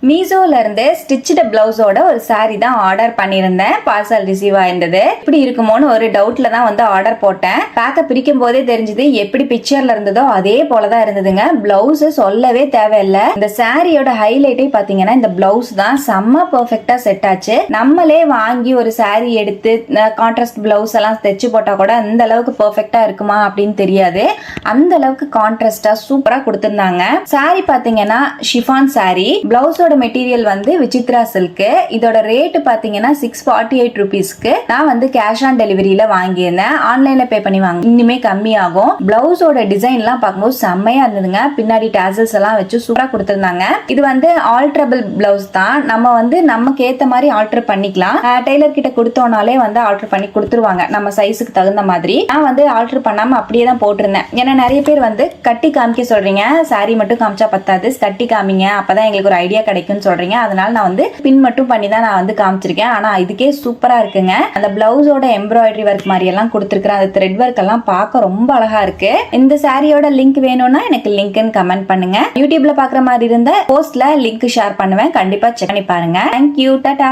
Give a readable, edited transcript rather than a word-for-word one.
மீசோல இருந்து ஸ்டிச்டு பிளவுஸோட ஒரு saree தான் ஆர்டர் பண்ணியிருந்தேன். பார்சல் ரிசீவ் ஆயிருந்தது. இப்படி இருக்குமோன்னு ஒரு டவுட்ல தான் வந்து ஆர்டர் போட்டேன். பேக்க பிரிக்கும் போதே தெரிஞ்சது எப்படி பிக்சர்ல இருந்ததோ அதே போலதான் இருந்ததுங்க. பிளவுஸ் சொல்லவே தேவையில்லை. இந்த சாரியோட ஹைலைட்டே பாத்தீங்கன்னா இந்த பிளவுஸ் தான். செம்ம பெர்ஃபெக்ட்டா செட் ஆச்சு. நம்மளே வாங்கி ஒரு saree எடுத்து கான்ட்ராஸ்ட் பிளவுஸ் எல்லாம் தைச்சு போட்டா கூட அந்த அளவுக்கு பெர்ஃபெக்ட்டா இருக்குமா அப்படின்னு தெரியாது. அந்த அளவுக்கு கான்ட்ராஸ்டா சூப்பரா கொடுத்திருந்தாங்க. saree பாத்தீங்கன்னா ஷிஃபான் saree. பிளவுஸ் மெட்டீரியல் வந்து விசித்ரா சில்க். இதோட ரேட் பாத்தீங்கன்னா 648 ரூபீஸ்க்கு நான் வந்து கேஷ் ஆன் டெலிவரியில வாங்கியிருந்தேன். ஆன்லைன்ல பே பண்ணி வாங்க இன்னுமே கம்மியாகும். பிளவுஸோட டிசைன் எல்லாம் பார்க்கும்போது செம்மையா இருந்ததுங்க. பின்னாடி டாசல்ஸ் எல்லாம் வச்சு சூப்பரா கொடுத்திருந்தாங்க. இது வந்து ஆல்டரபிள் பிளவுஸ் தான். நம்ம வந்து நமக்கு ஏத்த மாதிரி ஆல்டர் பண்ணிக்கலாம். டெய்லர் கிட்ட கொடுத்தோம்னாலே வந்து ஆல்டர் பண்ணி கொடுத்துருவாங்க நம்ம சைஸுக்கு தகுந்த மாதிரி. நான் வந்து ஆல்டர் பண்ணாம அப்படியே தான் போட்டிருந்தேன். ஏன்னா நிறைய பேர் வந்து கட்டி காமிக்க சொல்றீங்க, சாரி மட்டும் காமிச்சா பத்தாது, கட்டி காமிங்க அப்பதான் எங்களுக்கு ஒரு ஐடியா கிடைக்கும் சொல்றீங்க. அதனால நான் வந்து பின் மட்டும் பண்ணி தான் நான் வந்து காமிச்சிருக்கேன். ஆனா இதுக்கே சூப்பரா இருக்குங்க. அந்த பிளவுஸோட எம்ப்ராய்டரி ஒர்க் மாதிரி எல்லாம் கொடுத்திருக்கிற அந்த த்ரெட் ஒர்க் எல்லாம் பார்க்க ரொம்ப அழகா இருக்கு. இந்த சாரியோட லிங்க் வேணும்னா எனக்கு லிங்க்னு கமெண்ட் பண்ணுங்க. யூடியூப்ல பாக்குற மாதிரி இருந்த போஸ்ட்ல லிங்க் ஷேர் பண்ணுவேன். கண்டிப்பா செக் பண்ணி பாருங்க. தேங்க்யூ, டாடா.